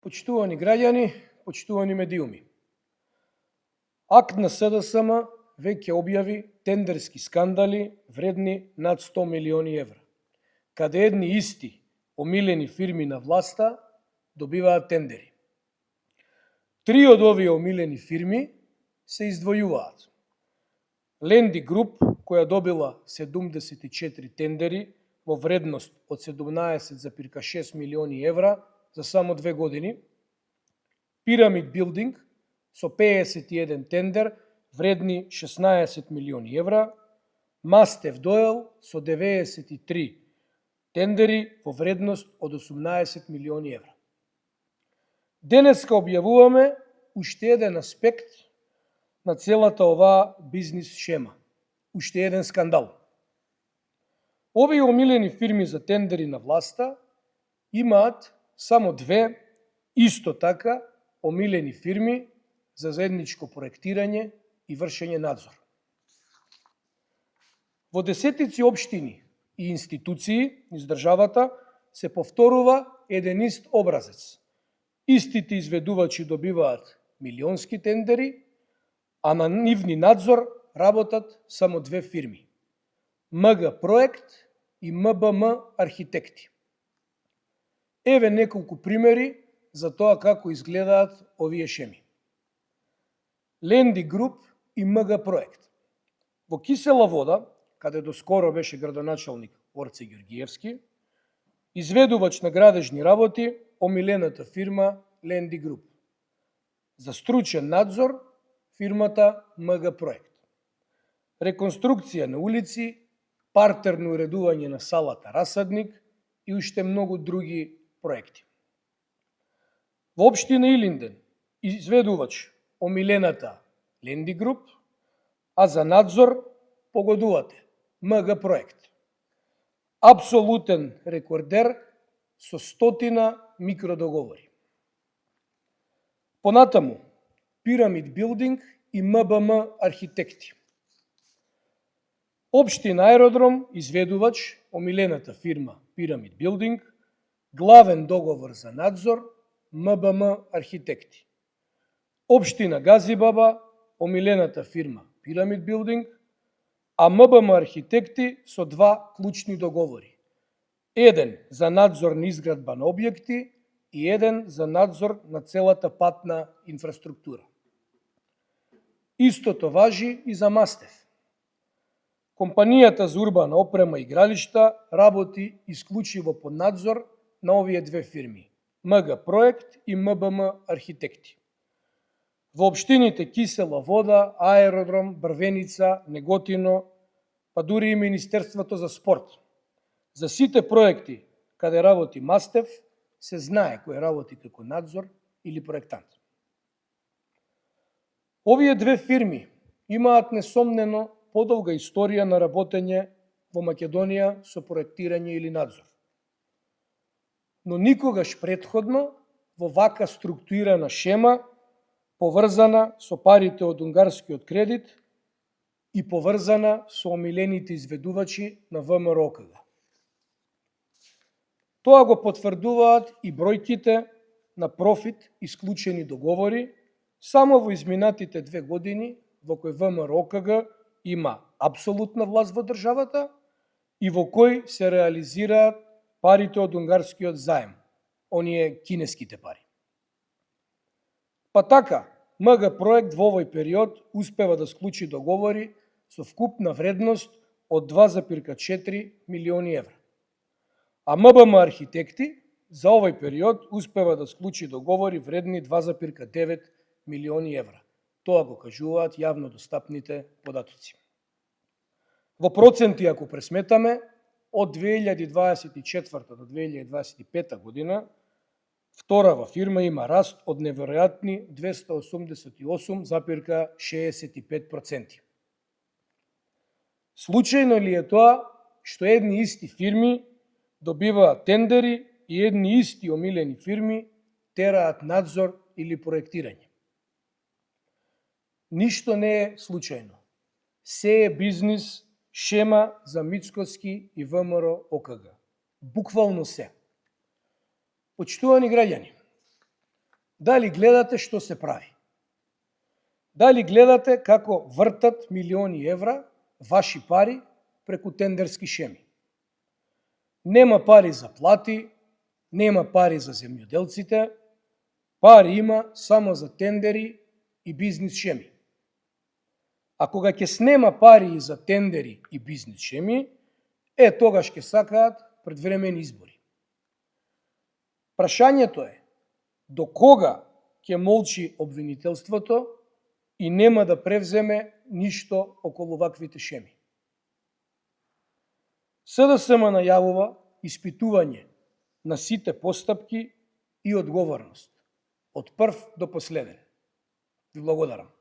Почитувани граѓани, почитувани медиуми. Акт на СДСМ веќе објави тендерски скандали вредни над 100 милиони евра, каде едни исти омилени фирми на власта добиваат тендери. Три од овие омилени фирми се издвојуваат. Ленди Груп, која добила 74 тендери во вредност од 17,6 милиони евра за само 2 години, Pyramid Building со 51 тендер вредни 16 милиони евра, Мастев Доел со 93 тендери во вредност од 18 милиони евра. Денеска објавуваме уште еден аспект на целата оваа бизнис шема, уште еден скандал. Овие омилени фирми за тендери на власта имаат само две исто така омилени фирми за заедничко проектирање и вршење надзор. Во десетици општини и институции низ државата се повторува еден ист образец. Истите изведувачи добиваат милионски тендери, а на нивни надзор работат само две фирми – МГ Проект и МБМ Архитекти. Еве неколку примери за тоа како изгледаат овие шеми. Ленди Груп и МГ Проект. Во Кисела Вода, каде доскоро беше градоначалник Орце Ѓорѓиевски, изведувач на градежни работи омилената фирма Ленди Груп. За стручен надзор фирмата МГ Проект. Реконструкција на улици, партерно уредување на салата Расадник и уште многу други проекти. Во општина Илинден изведувач омилената Ленди Груп, а за надзор погодувате МГ Проект. Апсолутен рекордер со 100 микродоговори. Понатаму Pyramid Building и МБМ Архитекти. Општина Аеродром изведувач омилената фирма Pyramid Building, главен договор за надзор МБМ Архитекти. Општина Газибаба омилената фирма Pyramid Building, а МБМ Архитекти со два клучни договори. Еден за надзор на изградба на објекти и еден за надзор на целата патна инфраструктура. Истото важи и за Мастев. Компанијата за урбана опрема и игралишта работи исклучиво под надзор на овие две фирми – МГ Проект и МБМ Архитекти. Во општините Кисела Вода, Аеродром, Брвеница, Неготино, па дури и Министерството за спорт. За сите проекти каде работи Мастев, се знае кој работи како надзор или проектант. Овие две фирми имаат несомнено подолга историја на работење во Македонија со проектирање или надзор. Но никогаш претходно во вака структурирана шема, поврзана со парите од унгарскиот кредит и поврзана со омилените изведувачи на ВМРО-ОКГ. Тоа го потврдуваат и бројките на профит исклучени договори само во изминатите 2 години во кој ВМРО-ОКГ има апсолутна власт во државата и во кој се реализираат парите од унгарскиот заем, оние кинеските пари. Па така, МГ Проект во овој период успева да склучи договори со вкупна вредност од 2,4 милиони евра. А МБМ Архитекти за овој период успева да склучи договори вредни 2,9 милиони евра. Тоа го кажуваат јавно достапните податоци. Во проценти, ако пресметаме, од 2024 до 2025 година, вторава фирма има раст од неверојатни 288,65%. Случајно ли е тоа што едни исти фирми добиваат тендери и едни исти омилени фирми тераат надзор или проектирање? Ништо не е случајно. Се е бизнис шема за Мицкоски и ВМРО-ОКГ. Буквално се. Почитувани граѓани, Дали гледате што се прави? Дали гледате како вртат милиони евра, ваши пари, преку тендерски шеми? Нема пари за плати, нема пари за земјоделците, пари има само за тендери и бизнис шеми. А кога ќе снема пари и за тендери и бизнис шеми, тогаш ќе сакаат предвремени избори. Прашањето е, до кога ќе молчи обвинителството и нема да превземе ништо околу ваквите шеми. СДСМ најавува испитување на сите постапки и одговорност, од прв до последен. Ви благодарам.